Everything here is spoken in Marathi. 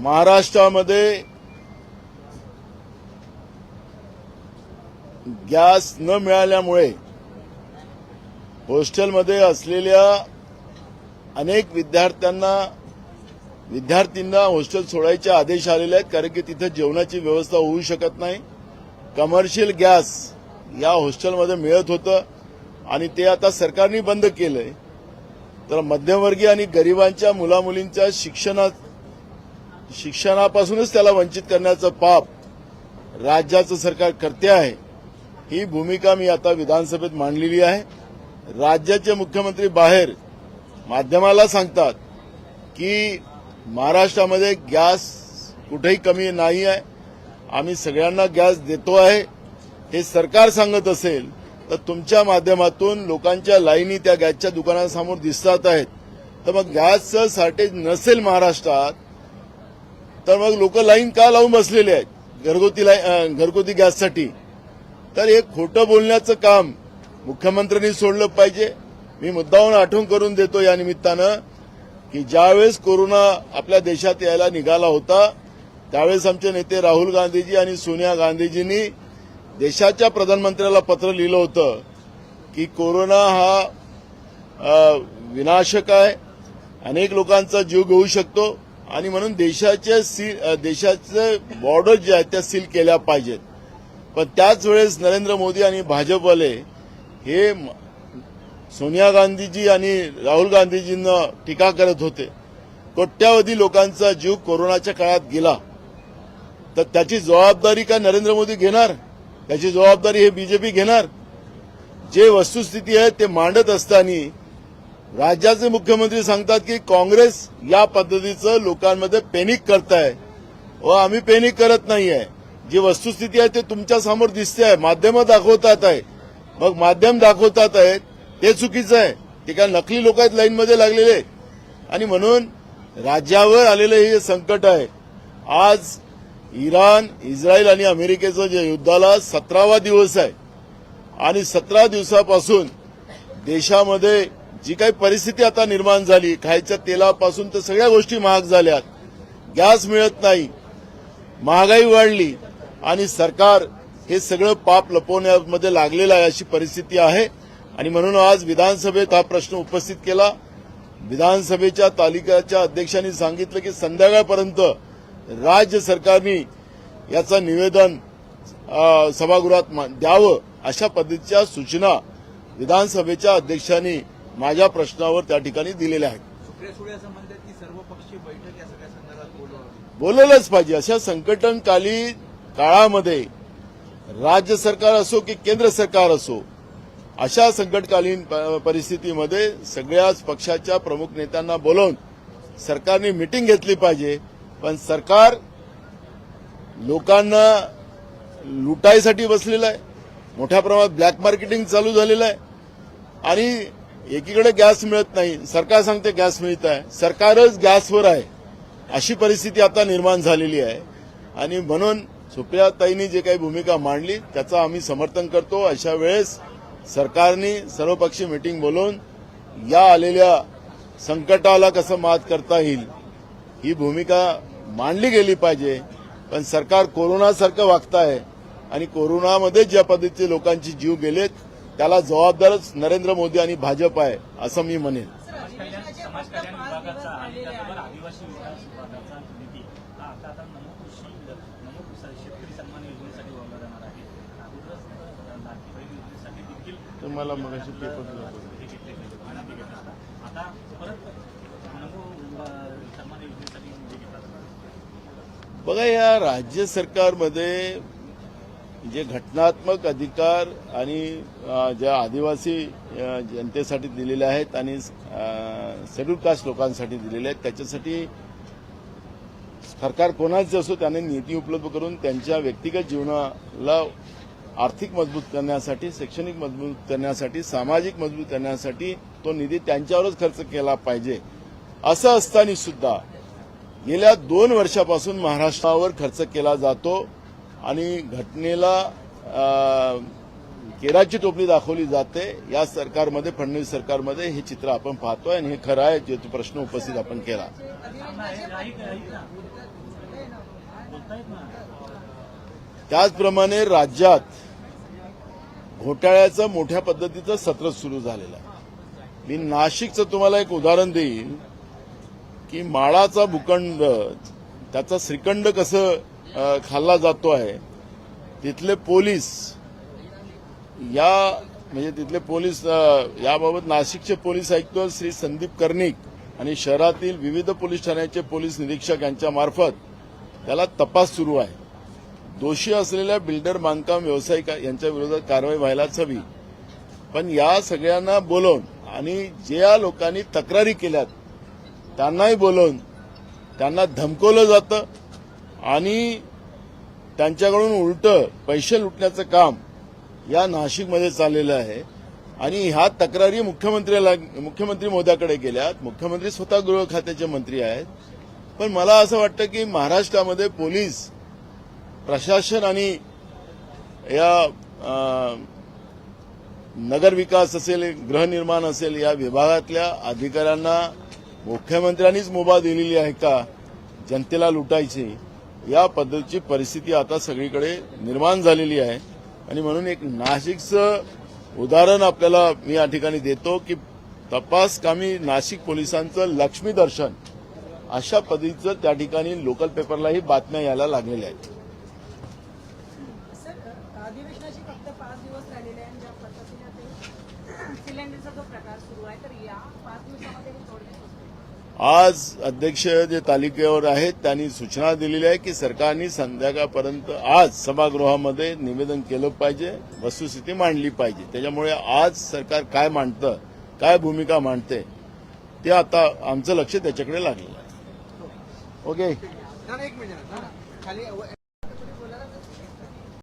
महाराष्ट्रामध्ये गॅस न मिळाल्यामुळे हॉस्टेलमध्ये असलेल्या अनेक विद्यार्थ्यांना हॉस्टेल सोडायचे आदेश आलेले आहेत, कारण की तिथे जेवणाची व्यवस्था होऊ शकत नाही. कमर्शियल गॅस या हॉस्टेलमध्ये मिळत होतं आणि ते आता सरकारने बंद केलंय. तर मध्यमवर्गीय आणि गरिबांच्या मुलामुलींच्या शिक्षणापासूनच त्याला वंचित करण्याचं पाप राज्याचं सरकार करते आहे. ही भूमिका मी आता विधानसभेत मांडलेली आहे. राज्याचे मुख्यमंत्री बाहेर माध्यमाला सांगतात की महाराष्ट्रामध्ये गॅस कुठेही कमी नाही आहे, आम्ही सगळ्यांना गॅस देतो आहे. हे सरकार सांगत असेल तर तुमच्या माध्यमातून लोकांच्या लाईनी त्या गॅसच्या दुकानासमोर दिसतात आहेत. तर मग गॅसचं शॉर्टेज नसेल महाराष्ट्रात तर मग लोक लाईन का लावून बसलेले आहेत घरगुती गॅससाठी? तर हे खोटं बोलण्याचं काम मुख्यमंत्र्यांनी सोडलं पाहिजे. मी मुद्दाहून आठवण करून देतो या निमित्तानं की ज्यावेळेस कोरोना आपल्या देशात यायला निघाला होता त्यावेळेस आमचे नेते राहुल गांधीजी आणि सोनिया गांधीजींनी देशाच्या प्रधानमंत्र्याला पत्र लिहिलं होतं की कोरोना हा विनाशक आहे, अनेक लोकांचा जीव घेऊ शकतो आणि म्हणून देशाचे बॉर्डर जे आहेत त्या सील केल्या पाहिजेत. पण त्याच वेळेस नरेंद्र मोदी आणि भाजपवाले हे सोनिया गांधीजी आणि राहुल गांधीजींना टीका करत होते. कोट्यावधी लोकांचा जीव कोरोनाच्या काळात गेला, तर त्याची जबाबदारी का नरेंद्र मोदी घेणार? त्याची जबाबदारी हे बीजेपी घेणार? जे वस्तुस्थिती आहे ते मांडत असताना राज्याचे मुख्यमंत्री सांगतात की काँग्रेस या पद्धतीचं लोकांमध्ये पॅनिक करताय. व आम्ही पॅनिक करत नाहीये. जी वस्तुस्थिती आहे ते तुमच्या समोर दिसते आहे, माध्यम दाखवतात आहे. मग माध्यम दाखवतात आहेत ते चुकीचं आहे. ते काय नकली लोक आहेत लाईनमध्ये लागलेले. आणि म्हणून राज्यावर आलेलं हे संकट आहे. आज इराण, इस्रायल आणि अमेरिकेचं जे युद्धाला 17वा दिवस आहे आणि 17 दिवसापासून देशामध्ये जी काही परिस्थिती आता निर्माण झाली, खायच्या तेलापासून तर सगळ्या गोष्टी महाग झाल्यात, गॅस मिळत नाही, महागाई वाढली आणि सरकार हे सगळं पाप लपवण्यामध्ये लागलेलं आहे, अशी परिस्थिती आहे. आणि म्हणून आज विधानसभेत हा प्रश्न उपस्थित केला. विधानसभेच्या तालिकाच्या अध्यक्षांनी सांगितलं की संध्याकाळपर्यंत राज्य सरकारने याचं निवेदन सभागृहात द्यावं, अशा पद्धतीच्या सूचना विधानसभेच्या अध्यक्षांनी माझ्या प्रश्नावर त्या ठिकाणी दिलेल्या आहेत. बोलवलंच पाहिजे. अशा संकटकालीन काळामध्ये राज्य सरकार असो की केंद्र सरकार असो, अशा संकटकालीन परिस्थितीमध्ये सगळ्याच पक्षाच्या प्रमुख नेत्यांना बोलवून सरकारने मीटिंग घेतली पाहिजे. पण सरकार लोकांना लुटायसाठी बसलेलं आहे. मोठ्या प्रमाणात ब्लॅक मार्केटिंग चालू झालेलं आहे आणि एकीकडे गॅस मिळत नाही, सरकार सांगते गॅस मिळत आहे, सरकारच गॅसवर आहे, अशी परिस्थिती आता निर्माण झालेली आहे. आणि म्हणून सुप्रियाताईंनी जे काही भूमिका मांडली त्याचं आम्ही समर्थन करतो. अशा वेळेस सरकारने सर्वपक्षीय मीटिंग बोलवून या आलेल्या संकटाला कसं मात करता येईल ही भूमिका मांडली गेली पाहिजे. पण सरकार कोरोनासारखं वागत आहे आणि कोरोनामध्ये ज्या पद्धतीचे लोकांचे जीव गेलेत त्याला जबाबदारच नरेंद्र मोदी आणि भाजप आहे असं मी म्हणेन. तुम्हाला मगाशी पेपर बघा, या राज्य सरकारमध्ये जे घटनात्मक अधिकार आणि ज्या आदिवासी जनतेसाठी दिलेले आहेत आणि शेड्यूल कास्ट लोकांसाठी दिलेले आहेत, त्याच्यासाठी सरकार कोणाचे असो त्याने निधी उपलब्ध करून त्यांच्या व्यक्तिगत जीवनाला आर्थिक मजबूत करण्यासाठी, शैक्षणिक मजबूत करण्यासाठी, सामाजिक मजबूत करण्यासाठी तो निधी त्यांच्यावरच खर्च केला पाहिजे. असं असताना सुद्धा गेल्या 2 वर्षापासून महाराष्ट्रावर खर्च केला जातो आणि घटनेला केराची टोपली दाखवली जाते. या सरकारमध्ये, फडणवीस सरकारमध्ये हे चित्र आपण पाहतोय आणि हे खरं आहे जे प्रश्न उपस्थित आपण केला. त्याचप्रमाणे राज्यात घोटाळ्याचं मोठ्या पद्धतीचं सत्र सुरू झालेलं आहे. मी नाशिकचं तुम्हाला एक उदाहरण देईन की माळाचा भूखंड त्याचा श्रीखंड कसं खाल्ला जातो आहे. तिथले पोलीस तिथले पोलीस याबाबत नाशिकचे पोलीस आयुक्त श्री संदीप कर्णिक आणि शहरातील विविध पोलीस ठाण्याचे पोलीस निरीक्षक यांच्या मार्फत त्याला तपास सुरू आहे. दोषी असलेल्या बिल्डर बांधकाम व्यावसायिक यांच्या विरोधात कारवाई व्हायलाच हवी. पण या सगळ्यांना बोलवून आणि ज्या लोकांनी तक्रारी केल्यात त्यांनाही बोलवून त्यांना धमकवलं जातं आणि त्यांच्याकडून उलटं पैसे लुटण्याचं काम या नाशिकमध्ये चाललेलं आहे. आणि ह्या तक्रारी मुख्यमंत्री महोदयाकडे गेल्यात. मुख्यमंत्री स्वतः गृह खात्याचे मंत्री आहेत. पण मला असं वाटतं की महाराष्ट्रामध्ये पोलीस प्रशासन आणि या नगरविकास असेल गृहनिर्माण असेल या विभागातल्या अधिकाऱ्यांना मुख्यमंत्र्यांनीच मुभा दिलेली आहे का जनतेला लुटायची. या पद्धतीची परिस्थिती आता सगळीकडे निर्माण झालेली आहे. आणि म्हणून एक नाशिकचं उदाहरण आपल्याला मी या ठिकाणी देतो की तपासकामी नाशिक पोलिसांचं लक्ष्मी दर्शन अशा पद्धतीचं त्या ठिकाणी लोकल पेपरलाही बातम्या यायला लागलेल्या आहेत. अधिवेशनाची फक्त 5 दिवस राहिलेले आहेत. ज्या पद्धतीने ते सिलेंडरचा जो प्रकार सुरू आहे तर या 5 दिवसामध्ये हे तोडण्यात आज अध्यक्ष जे तालिकेवर आहेत त्यांनी सूचना दिलेली आहे की सरकारने संध्याकाळपर्यंत आज सभागृहामध्ये निवेदन केलं पाहिजे, वस्तुस्थिती मांडली पाहिजे. त्याच्यामुळे आज सरकार काय मांडतं, काय भूमिका मांडते ते आता आमचं लक्ष त्याच्याकडे लागलेलं आहे. ओके. एक मिनिट खाली